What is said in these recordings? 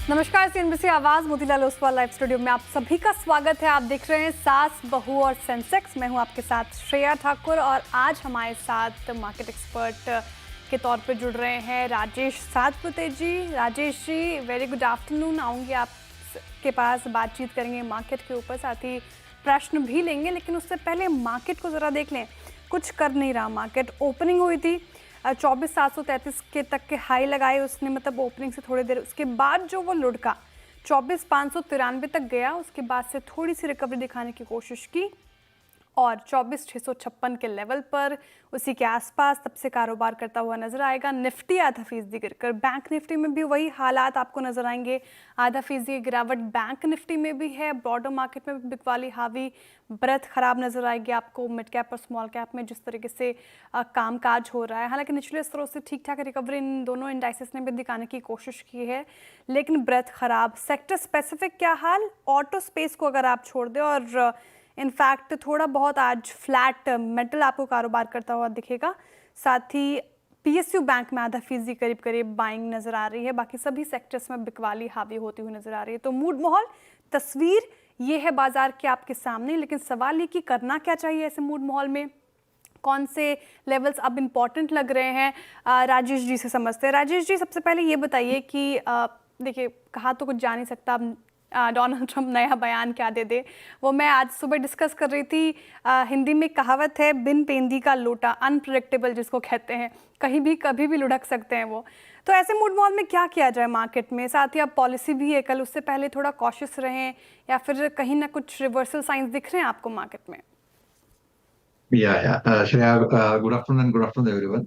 नमस्कार, सीएनबीसी आवाज Motilal Oswal live studio में आप सभी का स्वागत है। आप देख रहे हैं सास बहू और सेंसेक्स। मैं हूं आपके साथ श्रेया ठाकुर और आज हमारे साथ मार्केट एक्सपर्ट के तौर पे जुड़ रहे हैं राजेश सातपुते जी। Rajesh ji, very good afternoon. आऊँगी आपके पास, बातचीत करेंगे मार्केट के ऊपर, साथ ही प्रश्न भी लेंगे, लेकिन उससे पहले मार्केट को ज़रा देख लें। कुछ कर नहीं रहा मार्केट। ओपनिंग हुई थी 24,733 के तक के हाई लगाए उसने, मतलब ओपनिंग से थोड़ी देर उसके बाद जो वो लुढ़का 24,593 तक गया, उसके बाद से थोड़ी सी रिकवरी दिखाने की कोशिश की और 24,656 के लेवल पर उसी के आसपास तब से कारोबार करता हुआ नजर आएगा। निफ्टी आधा फीसदी गिरकर, बैंक निफ्टी में भी वही हालात आपको नजर आएंगे। आधा फीसदी गिरावट बैंक निफ्टी में भी है। ब्रॉडर मार्केट में भी बिकवाली हावी, ब्रेथ खराब नजर आएगी आपको मिड कैप और स्मॉल कैप में जिस तरीके से कामकाज हो रहा है। हालांकि निचले स्तरों से ठीक ठाक रिकवरी इन दोनों इंडाइसेस ने भी दिखाने की कोशिश की है, लेकिन ब्रेथ खराब। सेक्टर स्पेसिफिक क्या हाल? ऑटो स्पेस को अगर आप छोड़ दें और इनफैक्ट थोड़ा बहुत आज फ्लैट मेटल आपको कारोबार करता हुआ दिखेगा। साथ ही पीएसयू बैंक में आधा फीसदी करीब करीब बाइंग नजर आ रही है। बाकी सभी सेक्टर्स में बिकवाली हावी होती हुई नजर आ रही है। तो मूड माहौल तस्वीर ये है बाजार के आपके सामने, लेकिन सवाल ये कि करना क्या चाहिए ऐसे मूड माहौल में, कौन से लेवल्स अब इम्पॉर्टेंट लग रहे हैं, राजेश जी से समझते हैं। राजेश जी, सबसे पहले ये बताइए कि देखिए, कहा तो कुछ जा नहीं सकता, अब डोनाल्ड ट्रंप नया बयान क्या दे दे। वो मैं आज सुबह डिस्कस कर रही थी। हिंदी में कहावत है, बिन पेंदी का लोटा, अनप्रेडिक्टेबल जिसको कहते हैं, कहीं भी कभी भी लुढ़क सकते हैं वो। तो ऐसे मूड माहौल में क्या किया जाए मार्केट में? साथ ही अब पॉलिसी भी है कल, उससे पहले थोड़ा कॉशियस रहें या फिर कहीं ना कुछ रिवर्सल साइंस दिख रहे हैं आपको मार्केट में? Shreya, good afternoon everyone.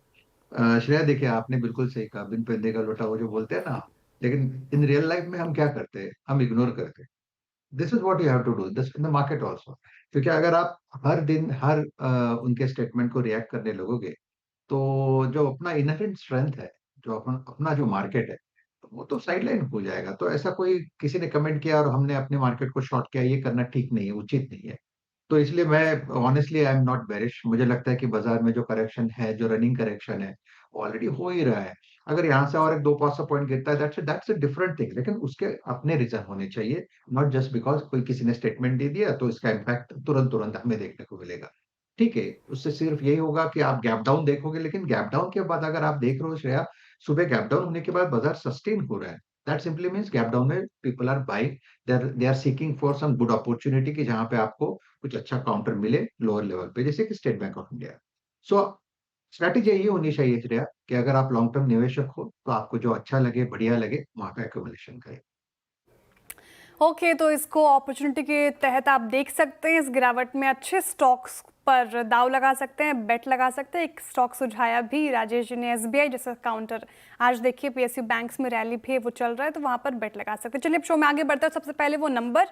Shreya, देखिए, आपने बिल्कुल सही कहा, बिन पेंदे का लोटा, वो जो बोलते हैं ना। लेकिन इन रियल लाइफ में हम क्या करते हैं? हम इग्नोर करते हैं। This is what you have to do this in the market also. क्योंकि अगर आप हर दिन हर उनके स्टेटमेंट को रिएक्ट करने लगोगे, तो जो अपना इनहेरेंट स्ट्रेंथ है, जो अपना जो मार्केट है, तो वो तो साइडलाइन हो जाएगा। तो ऐसा कोई किसी ने कमेंट किया और हमने अपने मार्केट को शॉर्ट किया, ये करना ठीक नहीं है, उचित नहीं है। तो इसलिए मैं honestly I am not bearish. मुझे लगता है कि बाजार में जो करेक्शन है, जो रनिंग करेक्शन है, ऑलरेडी हो ही रहा है। अगर यहाँ से और एक 2-500 पॉइंट गिरता है, दैट्स अ डिफरेंट थिंग, लेकिन उसके अपने रीजन होने चाहिए। नॉट जस्ट बिकॉज कोई किसी ने स्टेटमेंट दे दिया तो इसका इम्पैक्ट तुरंत तुरंत हमें देखने को मिलेगा। ठीक है, उससे सिर्फ यही होगा कि आप गैप डाउन देखोगे, लेकिन गैप डाउन के बाद अगर आप देख रहे हो श्रेया, सुबह गैप डाउन होने के बाद बाजार सस्टेन हो रहा है। That simply means gap down में people are buying, they are seeking for some good opportunity कि जहां पे आपको कुछ अच्छा काउंटर मिले लोअर लेवल पे, जैसे कि state bank of India. So strategy ये होनी चाहिए श्रेया, कि अगर आप लॉन्ग टर्म निवेशक हो तो आपको जो अच्छा लगे, बढ़िया लगे, वहां पे एक्यूमुलेशन करें। ओके, तो इसको अपॉर्चुनिटी के तहत आप देख सकते हैं। इस गिरावट में अच्छे स्टॉक्स पर दाव लगा सकते हैं, बेट लगा सकते हैं। एक स्टॉक सुझाया भी राजेश जी ने, एसबीआई जैसा काउंटर। आज देखिए पीएसयू बैंक्स में रैली भी वो चल रहा है, तो वहां पर बेट लगा सकते हैं। चलिए अब शो में आगे बढ़ते हैं। सबसे पहले वो नंबर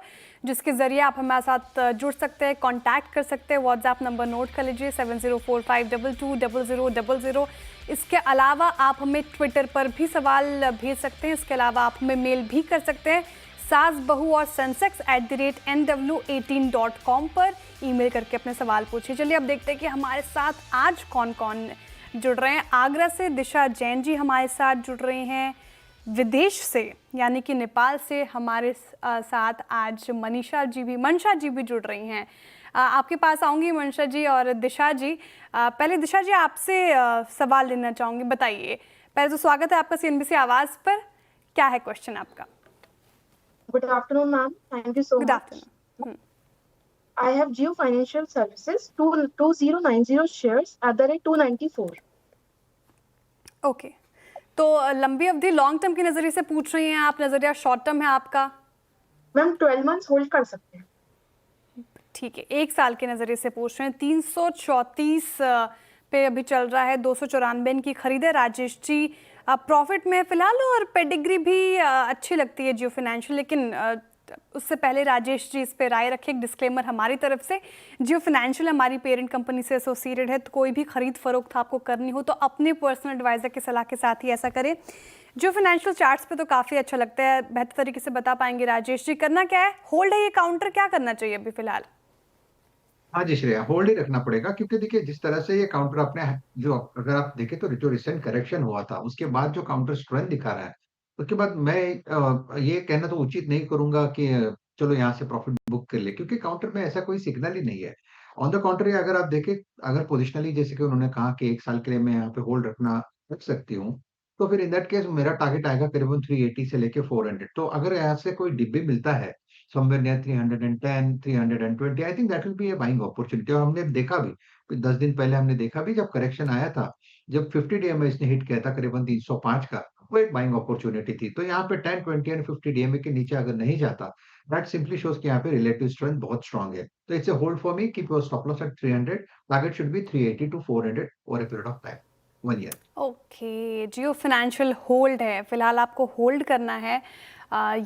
जिसके जरिए आप हमारे साथ जुड़ सकते हैं, कॉन्टैक्ट कर सकते हैं। व्हाट्सएप नंबर नोट कर लीजिए, 7045220000। इसके अलावा आप हमें ट्विटर पर भी सवाल भेज सकते हैं। इसके अलावा आप हमें मेल भी कर सकते हैं, सास बहू और सेंसेक्स @nw18.com पर ईमेल करके अपने सवाल पूछिए। चलिए अब देखते हैं कि हमारे साथ आज कौन कौन जुड़ रहे हैं। आगरा से दिशा जैन जी हमारे साथ जुड़ रही हैं। विदेश से यानी कि नेपाल से हमारे साथ आज मनशा जी भी जुड़ रही हैं। आपके पास आऊँगी मनशा जी और दिशा जी। पहले दिशा जी आपसे सवाल लेना चाहूँगी, बताइए। पहले तो स्वागत है आपका सीएनबीसी आवाज़ पर। क्या है क्वेश्चन आपका? Good afternoon, ma'am. Thank you so good much. Afternoon. I have Geo Financial Services 2090 shares at the rate 294. Okay, तो लंबी अवधि लॉन्ग टर्म के नज़रिए से पूछ रही हैं आप, नज़रिया शॉर्ट टर्म है आपका? मैम 12 मंथ्स होल्ड कर सकते हैं। ठीक है, एक साल के नज़रिए से पूछ रहे हैं। 334 पे अभी चल रहा है, 294 इनकी खरीद है। राजेश जी प्रॉफिट में फिलहाल, और पेडिग्री भी अच्छी लगती है जियो फाइनेंशियल, लेकिन उससे पहले राजेश जी इस पे राय रखें। एक डिस्क्लेमर हमारी तरफ से, जियो फाइनेंशियल हमारी पेरेंट कंपनी से एसोसिएटेड है, तो कोई भी खरीद फरोख्त आपको करनी हो तो अपने पर्सनल एडवाइज़र की सलाह के साथ ही ऐसा करें। जियो फाइनेंशियल चार्ट्स पे तो काफ़ी अच्छा लगता है, बेहतर तरीके से बता पाएंगे राजेश जी। करना क्या है? होल्ड है ये काउंटर? क्या करना चाहिए अभी फिलहाल? हाँ जी श्रेया, होल्ड ही रखना पड़ेगा, क्योंकि देखिए जिस तरह से ये काउंटर अपने जो, अगर आप देखें तो जो रिसेंट करेक्शन हुआ था उसके बाद जो काउंटर स्ट्रेंथ दिखा रहा है, उसके बाद मैं ये कहना तो उचित नहीं करूंगा कि चलो यहाँ से प्रॉफिट बुक कर ले, क्योंकि काउंटर में ऐसा कोई सिग्नल ही नहीं है। ऑन द कॉन्ट्री, अगर आप देखें, अगर पोजिशनली जैसे कि उन्होंने कहा कि 1 साल के लिए मैं यहाँ पे होल्ड रख सकती हूँ, तो फिर इन दैट केस मेरा टारगेट आएगा करीबन 380 से लेके 400। तो अगर यहाँ से कोई डिप भी मिलता है somewhere near 310, 320, I think that will be A buying opportunity. और हमने देखा भी 10 दिन पहले हमने देखा भी, जब करेक्शन आया था, जब 50 डीएमए इसने हिट किया था करीबन 305 का, वो एक बाइंग अपॉर्चुनिटी थी। तो यहाँ पे 10, 20 एंड 50 डीएमए के नीचे अगर नहीं जाता, दैट सिंपली शोज कि यहाँ पे रिलेटिव स्ट्रेंथ बहुत स्ट्रांग है। तो it's a hold for me, keep your stop loss at 300, target should be 380 to 400 over a period of time, 1 year. Okay, Jio financial hold है, फिलहाल आपको होल्ड करना है।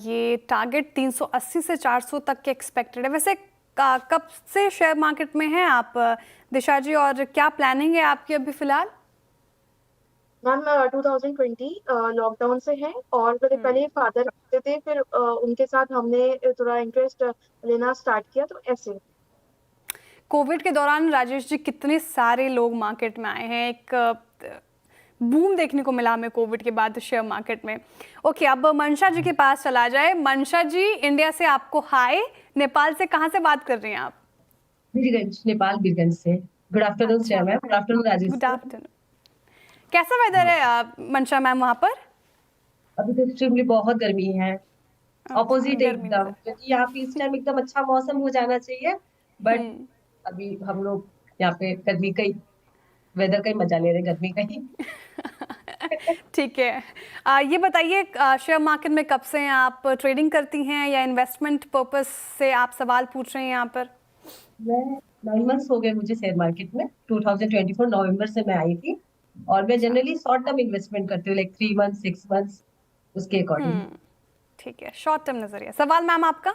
ये टारगेट 380 से 400 तक के एक्सपेक्टेड है। वैसे कब से शेयर मार्केट में हैं आप दिशा जी, और क्या प्लानिंग है आपकी अभी फिलहाल? मैम 2020 लॉकडाउन से है, और मेरे पहले फादर रखते थे, फिर उनके साथ हमने थोड़ा इंटरेस्ट लेना स्टार्ट किया, तो ऐसे। कोविड के दौरान राजेश जी कितने सारे लोग मार्केट में आए हैं, एक बूम देखने को मिला हमें कोविड के बाद शेयर मार्केट में। ओके, अब मनशा जी के पास चला जाए। मनशा जी, इंडिया से आपको हाय, नेपाल से कहाँ से बात कर रही हैं आप? बीरगंज, नेपाल, बीरगंज से। Good afternoon Shreya ma'am, good afternoon Rajesh good sir. Afternoon. कैसा वेदर है मनशा मैम वहाँ पर? अभी तो एक्सट्रीमली बहुत गर्मी है, ऑपोजिट गर्मी एकदम, नजर। क्योंकि यहाँ पे इस टाइम एकदम अच्छा मौसम हो जाना चाहिए, बट हम्म, अभी हम लोग यहाँ पे गर्मी का ही, वेदर का ही मजा ले रहे हैं, गर्मी का ही। ठीक है। ये बताइए, शेयर मार्केट में कब से आप ट्रेडिंग करती हैं या इन्वेस्टमेंट पर्पस से आप सवाल पूछ रहे हैं यहाँ पर? मैं 9 मंथ्स हो गए मुझे शेयर मार्केट में, 2024 नवंबर से मैं आई थी, और मैं जनरली शॉर्ट टर्म इन्वेस्टमेंट करती हूँ, लाइक 3 मंथ्स, 6 मंथ्स, उसके अकॉर्डिंग। ठीक है, शॉर्ट टर्म नजरिया। सवाल मैम आपका?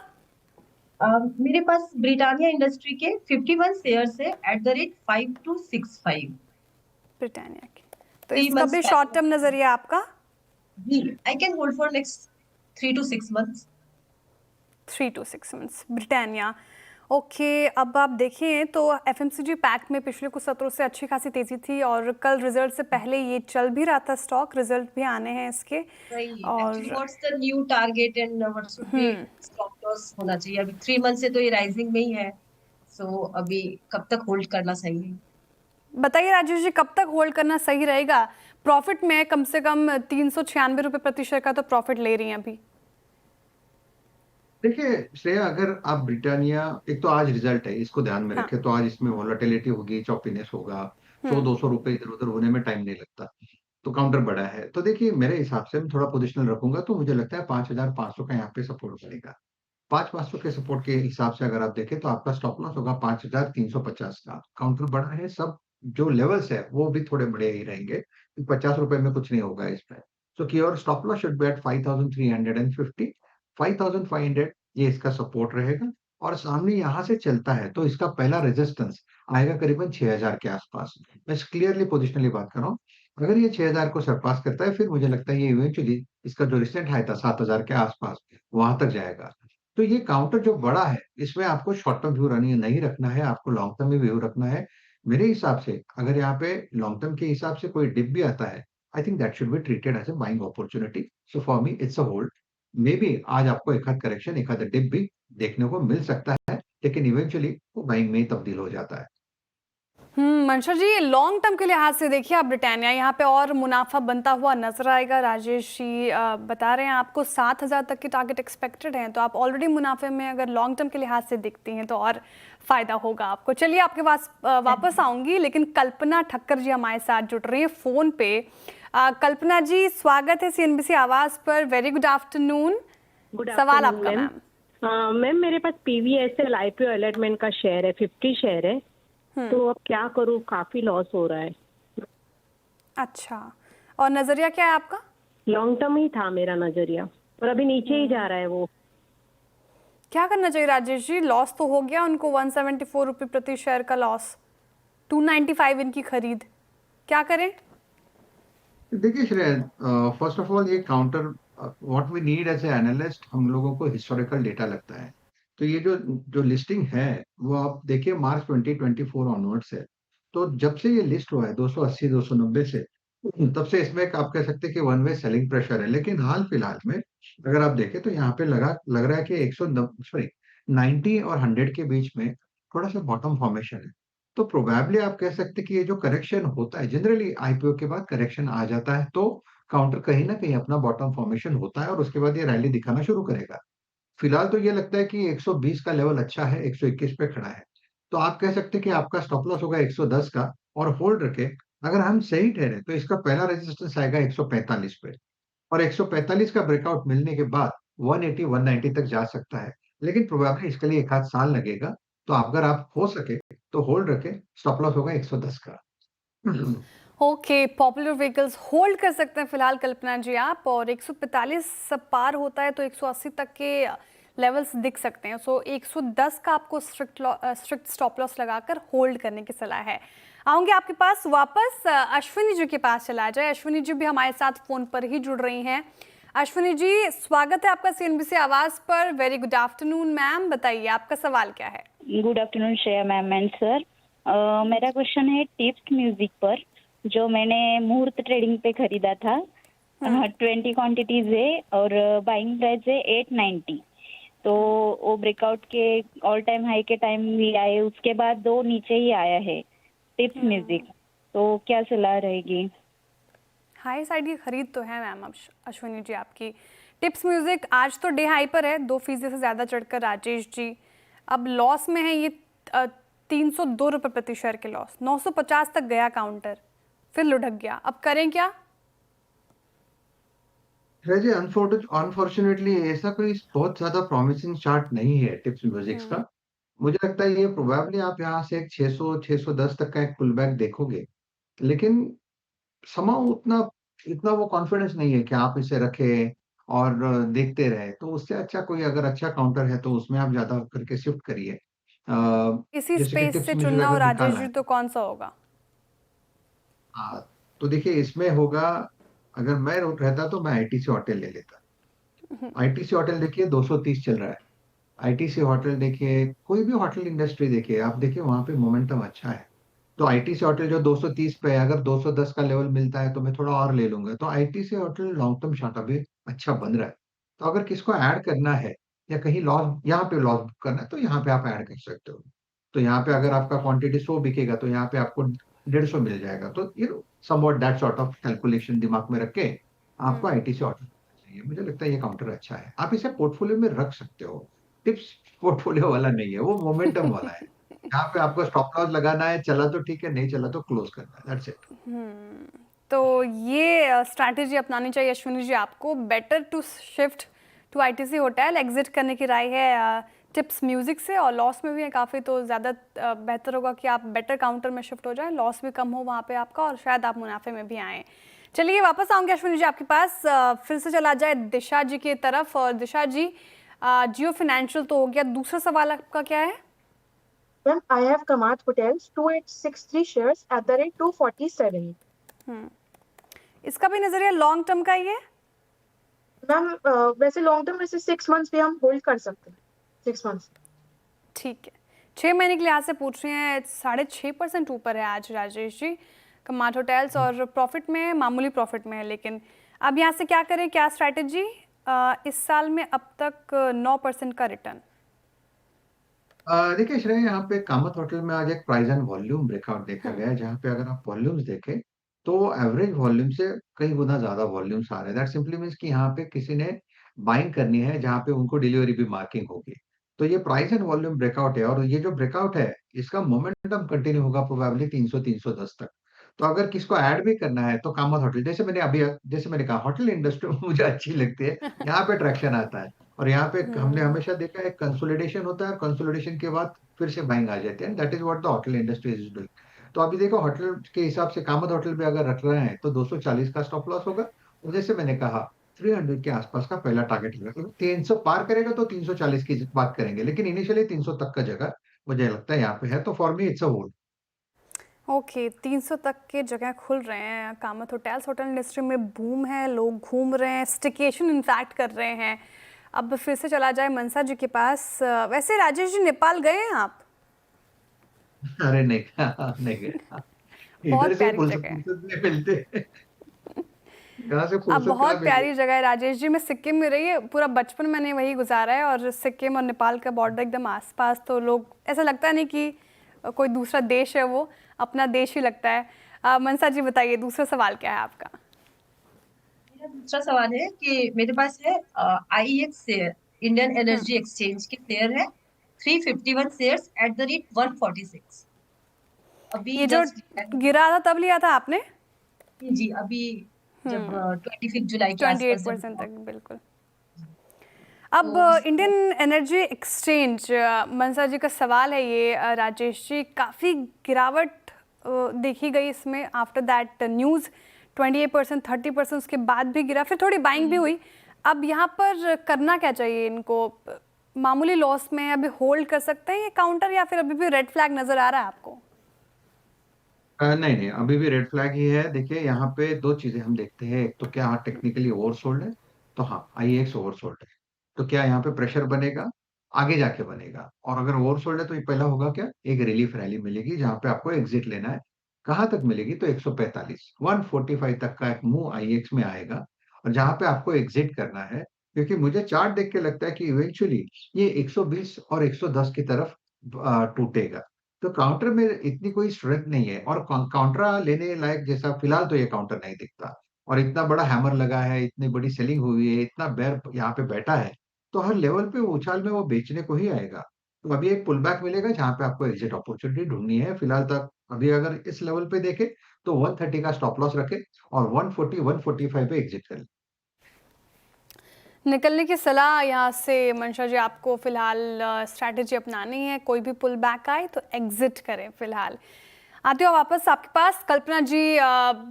मेरे पास ब्रिटानिया इंडस्ट्री के 51 शेयर्स है एट द रेट 5265। ब्रिटानिया की, तो 3 इसका भी months शॉर्ट टर्म नजरिया आपका? जी, I can hold for next 3 to 6 months। 3 to 6 months Britannia. Okay, अब आप देखें तो एफएमसीजी पैक में पिछले कुछ सत्रों से अच्छी खासी तेजी थी, और कल रिजल्ट से पहले ये चल भी रहा था स्टॉक, रिजल्ट भी आने हैं इसके। और what's the new target and what should be stop loss होना चाहिए? अभी 3 मंथ से तो ये राइजिंग में ही है, सो अभी कब तक होल्ड करना सही है? बताइए राजेश जी, कब तक होल्ड करना सही रहेगा? प्रॉफिट में कम से कम 396 रुपये प्रति शेयर का तो प्रॉफिट ले रही हैं अभी। देखिए श्रेया, अगर आप ब्रिटानिया, एक तो आज रिजल्ट है, इसको ध्यान में हाँ। रखें, तो आज इसमें वॉलेटिलिटी होगी, चॉपीनेस होगा, 100-200 रुपए इधर उधर होने में टाइम नहीं लगता। तो काउंटर बड़ा है, तो देखिए मेरे हिसाब से मैं थोड़ा पोजिशनल रखूंगा, तो मुझे लगता है 5,500 का यहाँ पे सपोर्ट बनेगा। 5,500 के सपोर्ट के हिसाब से अगर आप देखें, तो आपका स्टॉप लॉस होगा 5,350 का। काउंटर बड़ा है, सब जो लेवल्स है वो भी थोड़े बड़े ही रहेंगे, 50 रुपए में कुछ नहीं होगा इसमें। सो की और stop loss should be at 5,350, 5,500 ये इसका सपोर्ट रहेगा। और सामने यहाँ से चलता है तो इसका पहला रेजिस्टेंस आएगा करीबन 6,000 के आसपास। मैं क्लियरली पोजिशनली बात कर रहा हूँ, अगर ये 6,000 को सरपास करता है, फिर मुझे लगता है ये इवेंचुअली इसका जो रिसेंट हाई था 7,000 के आसपास, वहां तक जाएगा। तो ये काउंटर जो बड़ा है, इसमें आपको शॉर्ट टर्म व्यू नहीं रखना है, आपको लॉन्ग टर्म में व्यू रखना है। मेरे हिसाब से अगर यहाँ पे लॉन्ग टर्म के हिसाब से कोई डिप भी आता है, I think that should be treated as a buying opportunity. So for me it's a hold. Maybe आज आपको एक आध करेक्शन, एक आध डिप भी देखने को मिल सकता है, लेकिन इवेंचुअली वो बाइंग में ही तब्दील हो जाता है। मनशा जी, लॉन्ग टर्म के लिहाज से देखिए, आप ब्रिटानिया यहाँ पे और मुनाफा बनता हुआ नजर आएगा। राजेश जी बता रहे हैं आपको 7,000 तक की टारगेट एक्सपेक्टेड है, तो आप ऑलरेडी मुनाफे में अगर लॉन्ग टर्म के लिहाज से दिखती हैं तो और फायदा होगा आपको। चलिए आपके पास वापस आऊंगी, लेकिन कल्पना ठक्कर जी हमारे साथ जुड़ रही है फोन पे। कल्पना जी, स्वागत है सीएनबीसी आवाज पर। Very good afternoon. सवाल आपका मैम। मैम मेरे पास पीवीएसएल आईपीओ अलॉटमेंट का शेयर है, 50 शेयर है, तो अब क्या करूँ, काफी लॉस हो रहा है। अच्छा, और नजरिया क्या है आपका? लॉन्ग टर्म ही था मेरा नजरिया, और अभी नीचे ही जा रहा है वो। क्या करना चाहिए राजेश जी? लॉस तो हो गया उनको, 174 रुपये प्रति शेयर का लॉस, 295 इनकी खरीद, क्या करें? देखिए श्रेया, फर्स्ट ऑफ ऑल ये counter, what we need as a analyst, हम लोगों को हिस्टोरिकल डेटा लगता है। तो ये जो जो लिस्टिंग है वो आप देखिए मार्च 2024 ऑनवर्ड्स है। तो जब से ये लिस्ट हुआ है 280 290 से, तब से इसमें एक आप कह सकते हैं कि वन वे सेलिंग प्रेशर है, लेकिन हाल फिलहाल में अगर आप देखें तो यहाँ पे लग रहा है कि 90 और 100 के बीच में थोड़ा सा बॉटम फॉर्मेशन है। तो प्रोबेबली आप कह सकते हैं कि ये जो करेक्शन होता है, जनरली आईपीओ के बाद करेक्शन आ जाता है, तो काउंटर कहीं ना कहीं अपना बॉटम फॉर्मेशन होता है और उसके बाद ये रैली दिखाना शुरू करेगा। फिलहाल तो ये लगता है कि 120 का लेवल अच्छा है, 121 पे खड़ा है। तो आप कह सकते हैं कि आपका स्टॉप लॉस होगा 110 का और होल्ड रखें। अगर हम सही ठहरे तो इसका पहला रेजिस्टेंस आएगा 145 पे और 145 का ब्रेकआउट मिलने के बाद 180, 190 तक जा सकता है। लेकिन प्रोबेबली इसके लिए 1 आध साल लगेगा। तो अगर आप हो सके तो होल्ड रखें, स्टॉप लॉस होगा 110 का। ओके, पॉपुलर व्हीकल्स होल्ड कर सकते हैं फिलहाल कल्पना जी आप, और 145 सब पार होता है तो 180 तक के लेवल्स दिख सकते हैं। सो 110 का आपको स्ट्रिक्ट स्टॉप लॉस लगाकर होल्ड करने की सलाह है। आऊंगी आपके पास वापस, अश्विनी जी के पास चला जाए। अश्विनी जी भी हमारे साथ फोन पर ही जुड़ रही हैं। अश्विनी जी, स्वागत है आपका सीएनबीसी आवाज पर। वेरी गुड आफ्टरनून मैम, बताइए आपका सवाल क्या है। Good afternoon Shreya ma'am and sir. मेरा क्वेश्चन है टिप्स म्यूजिक पर, जो मैंने मुहूर्त ट्रेडिंग पे खरीदा था। 20 क्वांटिटीज है और बाइंग प्राइस है 890। तो वो ब्रेकआउट के ऑल टाइम हाई के टाइम भी आए, उसके बाद 2 नीचे ही आया है टिप्स म्यूजिक। तो क्या सलाह रहेगी? हाई साइड की खरीद तो है मैम अश्विनी जी आपकी। टिप्स म्यूजिक आज तो डे हाई पर है, 2% से ज़्यादा चढ़कर राजेश जी। अब लॉस में है ये 302 रुपये प्रति शेयर के लॉस। 950 तक गया काउंटर, फिर लुढ़क गया। अब करें क्या? जी अनफॉर्चुनेटली ऐसा कोई बहुत ज्यादा प्रॉमिसिंग चार्ट नहीं है टिप्स म्यूजिक्स का। मुझे लगता है ये प्रोबेबली आप यहाँ से एक 600 610 तक का एक पुल बैक देखोगे, लेकिन समाउ उतना इतना वो कॉन्फिडेंस नहीं है कि आप इसे रखें और देखते रहे। तो उससे अच्छा कोई अगर अच्छा काउंटर है तो उसमें आप ज्यादा करके शिफ्ट करिए। इसी जैसे कि स्पेस टिप्स से म्यूजिक चुनना हो अगर राजेश निकाला जी है, तो कौन सा होगा? हाँ, तो देखिए इसमें होगा, अगर मैं रहता तो मैं आईटीसी होटल ले लेता। आईटीसी होटल देखिए 230 चल रहा है। आईटीसी होटल देखिए, कोई भी होटल इंडस्ट्री देखिए, आप देखिए वहां पे मोमेंटम अच्छा है। तो आईटीसी होटल जो 230 पे है, अगर 210 का लेवल मिलता है तो मैं थोड़ा और ले लूंगा। तो ITC hotel long term chart अभी अच्छा बन रहा है। तो अगर किसको ऐड करना है या कहीं लॉस, यहाँ पे लॉस बुक करना है, तो यहाँ पे आप ऐड कर सकते हो। तो यहाँ पे अगर आपका क्वांटिटी 100 बिकेगा तो यहाँ पे आपको 150 मिल जाएगा। तो somewhat that sort of calculation दिमाग में रख के आपको आईटीसी होटल चाहिए। मुझे लगता है ये काउंटर अच्छा है, आप इसे पोर्टफोलियो में रख सकते हो। टिप्स पोर्टफोलियो वाला नहीं है, वो मोमेंटम वाला है। यहाँ पे आपको स्टॉप लॉस लगाना है, चला तो ठीक है, नहीं चला तो क्लोज करना है, दैट्स इट। तो ये स्ट्रैटेजी अपनानी चाहिए अश्विनी जी आपको। Better to shift to ITC hotel, exit करने की राय है टिप्स म्यूजिक से। और लॉस में भी है काफ़ी, तो ज़्यादा बेहतर होगा कि आप बेटर काउंटर में शिफ्ट हो जाएं, लॉस भी कम हो वहाँ पे आपका और शायद आप मुनाफे में भी आएँ। चलिए वापस आऊँगी अश्विनी जी आपके पास। फिर से चला जाए दिशा जी की तरफ। और दिशा जी, जियो फाइनेंशियल तो हो गया, दूसरा सवाल आपका क्या है? Ma'am, I have Kamath Hotels 2863 shares at the rate 247. इसका भी नजरिया लॉन्ग टर्म का ही है? मैम वैसे लॉन्ग टर्म वैसे 6 मंथ्स भी हम होल्ड कर सकते हैं, 6 मंथ्स। ठीक है, 6 महीने के लिहाज से पूछ रहे हैं। 6.5% ऊपर है आज राजेश जी कमाट होटल्स, और प्रॉफिट में है, मामूली प्रॉफिट में है। लेकिन अब यहाँ से क्या करें, क्या स्ट्रैटेजी? इस साल में अब तक 9% का रिटर्न। देखिए श्रेय, यहाँ पे कामत होटल में आज एक प्राइस एंड वॉल्यूम ब्रेकआउट देखा गया है, जहाँ पे अगर आप वॉल्यूम्स देखें तो एवरेज वॉल्यूम से कई गुना ज्यादा वॉल्यूम्स आ रहे हैं। दैट सिंपली मीन्स कि यहाँ पे किसी ने बाइंग करनी है जहाँ पे उनको डिलीवरी भी मार्किंग होगी। तो ये प्राइस एंड वॉल्यूम ब्रेकआउट है, और ये जो ब्रेकआउट है इसका मोमेंटम कंटिन्यू होगा प्रोबेबली 300 310 तक। तो अगर किसको ऐड भी करना है तो कामत होटल, जैसे मैंने कहा, होटल इंडस्ट्री मुझे अच्छी लगती है, यहाँ पे ट्रैक्शन आता है। और यहाँ पे हमने हमेशा देखा है कंसोलिडेशन होता है, और कंसोलिडेशन के बाद फिर से बाइंग आ जाती है। That is what the hotel industry is doing. तो अभी देखो होटल के हिसाब से कामत होटल भी अगर रख रहे हैं तो 240 का स्टॉप लॉस होगा। और जैसे मैंने कहा 300 के आसपास का पहला टारगेट होगा। 300 पार करेगा तो 340 की बात करेंगे, लेकिन इनिशियली 300 तक का जगह मुझे लगता है यहाँ पे है। तो for me it's a hold. Okay, 300 तक के जगह खुल रहे हैं। कामत होटल्स, होटल इंडस्ट्री में बूम है, लोग घूम रहे हैं, स्टिकेशन इनफैक्ट कर रहे हैं। अब फिर से चला जाए मनसा जी के पास। वैसे राजेश जी, नेपाल गए हैं आप? अरे नहीं नहीं गया, इधर बहुत से प्यारी फुर्सत जगह है। फुर्सत नहीं मिलते। यहाँ से अब फुर्सत कहाँ बहुत मिली? प्यारी जगह है राजेश जी। मैं सिक्किम में रही है, पूरा बचपन मैंने वही गुजारा है, और सिक्किम और नेपाल का बॉर्डर एकदम आसपास, तो लोग ऐसा लगता नहीं कि कोई दूसरा देश है, वो अपना देश ही लगता है। मनसा जी बताइए, दूसरा सवाल क्या है आपका? मेरा दूसरा सवाल है कि मेरे पास है IEX share, Indian energy exchange के शेयर है 351 शेयर्स एट द रेट 146। अभी ये जो जस्ट गिरा था तब लिया था आपने? जी, अभी जब 25 जुलाई के आसपास जब 28% तक, बिल्कुल। अब तो इंडियन एनर्जी एक्सचेंज, मनसा जी का सवाल है ये, राजेश जी, काफ़ी गिरावट देखी गई इसमें। आफ्टर दैट न्यूज़ 28%, 30% उसके बाद भी गिरा, फिर थोड़ी बाइंग भी हुई। अब यहाँ पर करना क्या चाहिए इनको? मामूली लॉस में अभी होल्ड कर सकते हैं ये काउंटर, या फिर अभी भी रेड फ्लैग नज़र आ रहा है आपको? नहीं नहीं, अभी भी रेड फ्लैग ही है। देखिए यहाँ पे दो चीजें हम देखते हैं, एक तो क्या टेक्निकली ओवरसोल्ड है, तो हाँ IEX ओवरसोल्ड है, तो क्या यहाँ पे प्रेशर बनेगा? आगे जाके बनेगा। और अगर ओवरसोल्ड है तो ये पहला होगा क्या, एक रिलीफ रैली मिलेगी जहां पे आपको एग्जिट लेना है। कहां तक मिलेगी? तो 145 145 तक का एक मूव IEX में आएगा, और जहां पे आपको एग्जिट करना है। क्योंकि मुझे चार्ट देख के लगता है कि इवेंचुअली ये 120 और 110 की तरफ टूटेगा। तो काउंटर में इतनी कोई स्ट्रेंथ नहीं है, और काउंटर लेने लायक जैसा फिलहाल तो ये काउंटर नहीं दिखता। और इतना बड़ा हैमर लगा है, इतनी बड़ी सेलिंग हुई है, इतना बेयर यहाँ पे बैठा है, तो हर लेवल पे वो उछाल में वो बेचने को ही आएगा। तो अभी एक पुल बैक मिलेगा जहां पे आपको एग्जिट अपॉर्चुनिटी ढूंढनी है। फिलहाल तक अभी अगर इस लेवल पे देखे तो 130 का स्टॉप लॉस रखे, और 140 145 पे एग्जिट करें। निकलने की सलाह यहाँ से मंशा जी, आपको फिलहाल स्ट्रैटेजी अपनानी है। कोई भी पुल बैक आए तो एग्जिट करें फिलहाल। आते हो वापस आपके पास, कल्पना जी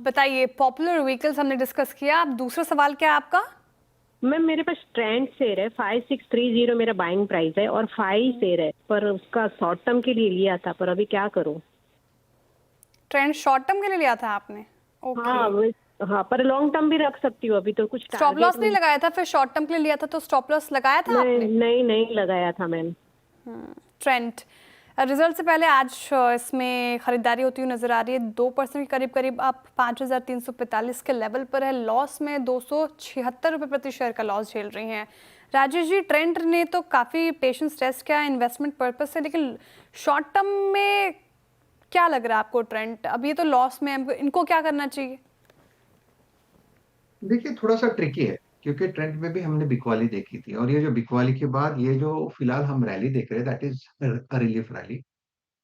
बताइए, पॉपुलर व्हीकल्स हमने डिस्कस किया, अब दूसरा सवाल क्या है आपका? मैम मेरे पास ट्रेंड शेयर है, 5630 मेरा बाइंग प्राइस है, और 5 शेयर है, पर उसका शॉर्ट टर्म के लिए लिया था, पर अभी क्या करूं? ट्रेंड शॉर्ट टर्म के लिए लिया था आपने? ओके। हाँ, पर लॉन्ग टर्म भी रख सकती हूँ, अभी तो कुछ स्टॉप टारगेट लॉस नहीं लगाया था, फिर शॉर्ट टर्म के लिए लिया था तो स्टॉप लॉस लगाया था नहीं आपने? नहीं नहीं लगाया था मैम। ट्रेंड रिजल्ट से पहले आज इसमें खरीदारी होती हुई नजर आ रही है, 2% के करीब करीब आप 5345 के लेवल पर है। लॉस में 276 रुपये प्रति शेयर का लॉस झेल रही हैं। राजेश जी, ट्रेंड ने तो काफ़ी पेशेंस टेस्ट किया इन्वेस्टमेंट पर्पज से, लेकिन शॉर्ट टर्म में क्या लग रहा है आपको? ट्रेंड अभी तो लॉस में है, इनको क्या करना चाहिए? देखिए थोड़ा सा ट्रिकी है, क्योंकि ट्रेंड में भी हमने बिकवाली देखी थी, और ये जो बिकवाली के बाद ये जो फिलहाल हम रैली देख रहे हैं, दैट इज रिलीफ रैली।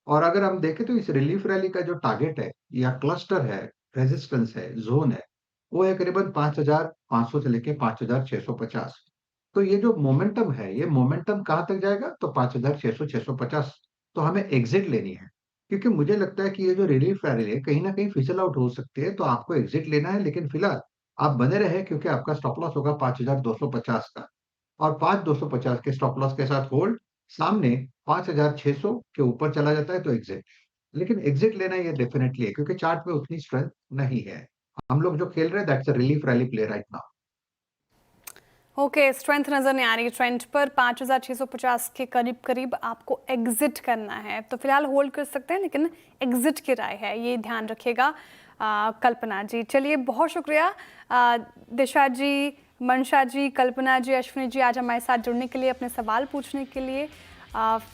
और अगर हम देखें तो इस रिलीफ रैली का जो टारगेट है या क्लस्टर है, रेजिस्टेंस है, जोन है, वो है करीबन 5500 से लेके 5650। तो ये जो मोमेंटम है, ये मोमेंटम कहाँ तक जाएगा? तो 5600 650। तो हमें एग्जिट लेनी है, क्योंकि मुझे लगता है कि ये जो रिलीफ रैली है कहीं ना कहीं फिसल आउट हो सकती है, तो आपको एग्जिट लेना है। लेकिन फिलहाल आप बने रहे, क्योंकि आपका स्टॉप लॉस होगा 5250 का, और 5250 के स्टॉप लॉस के साथ होल्ड। सामने 5600 के ऊपर चला जाता है तो एग्जिट। लेकिन एग्जिट लेना ये डेफिनेटली है, क्योंकि चार्ट में उतनी स्ट्रेंथ नहीं है। हम लोग जो खेल रहे हैं that's a relief rally play right now. Okay, strength नज़र नहीं आ रही ट्रेंड पर। 5650 के करीब करीब आपको एग्जिट करना है, तो फिलहाल होल्ड कर सकते हैं, लेकिन एग्जिट की राय है, ये ध्यान रखिएगा कल्पना जी। चलिए, बहुत शुक्रिया दिशा जी, मनशा जी, कल्पना जी, अश्विनी जी, आज हमारे साथ जुड़ने के लिए, अपने सवाल पूछने के लिए।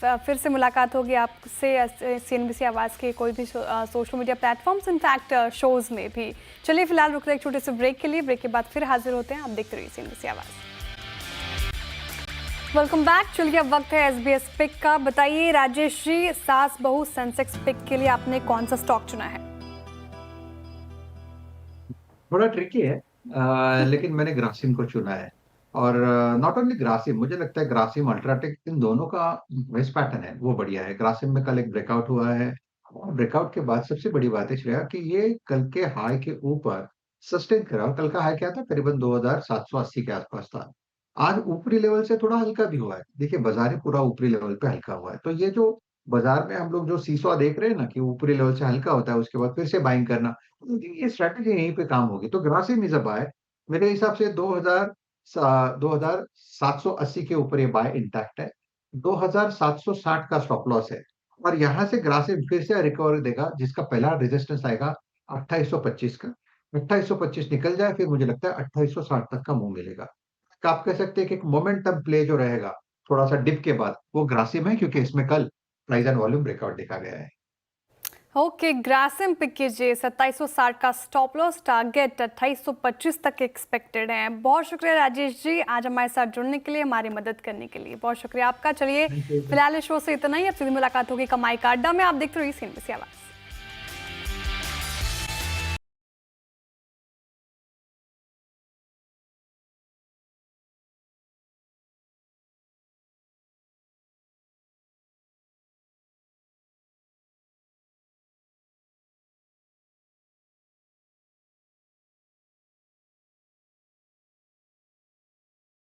फिर से मुलाकात होगी आपसे CNBC आवाज़ के कोई भी social media platforms, in fact shows में भी। चलिए फिलहाल रुक रहे एक छोटे से ब्रेक के लिए, ब्रेक के बाद फिर हाजिर होते हैं। आप देखते रहिए CNBC आवाज़। Welcome back. चलिए, अब वक्त है SBS पिक का। बताइए राजेश जी, सास बहू सेंसेक्स पिक के लिए आपने कौन सा स्टॉक चुना है? थोड़ा ट्रिकी है, लेकिन मैंने ग्रासिम को चुना है। और नॉट ओनली ग्रासिम, मुझे लगता है ग्रासिम अल्ट्राटेक, इन दोनों का बेस्ट पैटर्न है वो बढ़िया है। ग्रासिम में कल एक ब्रेकआउट हुआ है, और ब्रेकआउट के बाद सबसे बड़ी बात है श्रेया कि ये कल के हाई के ऊपर सस्टेन करा। और कल का हाई क्या था? करीबन 2780 के आसपास था। आज ऊपरी लेवल से थोड़ा हल्का भी हुआ है। देखिए बाजार ही पूरा ऊपरी लेवल पे हल्का हुआ है, तो ये जो बाजार में हम लोग जो सीसॉ देख रहे हैं ना, कि ऊपरी लेवल से हल्का होता है उसके बाद फिर से बाइंग करना, तो ये स्ट्रैटेजी यहीं पे काम होगी। तो ग्रासिम इज अ बाय। मेरे हिसाब से 2780 के ऊपर ये बाय इंटैक्ट है। 2760 का स्टॉप लॉस है, और यहाँ से ग्रासिम फिर से रिकवरी देगा, जिसका पहला रेजिस्टेंस आएगा 2825 का। 2825 निकल जाए, फिर मुझे लगता है 2860 तक का मूव मिलेगा। तो आप कह सकते हैं कि एक मोमेंटम प्ले जो रहेगा थोड़ा सा डिप के बाद, वो ग्रासिम है, क्योंकि इसमें कल प्राइस एंड वॉल्यूम ब्रेकआउट देखा गया है। ओके, ग्रासिम पिक कीजिए। 2760 का स्टॉप लॉस, टारगेट 2825 तक एक्सपेक्टेड है। बहुत शुक्रिया राजेश जी, आज हमारे साथ जुड़ने के लिए, हमारी मदद करने के लिए बहुत शुक्रिया आपका। चलिए Thank you. फिलहाल इस शो से इतना ही, अब सीधी मुलाकात होगी कमाई का अड्डा में। आप देखते रहिए CNBC आवाज़।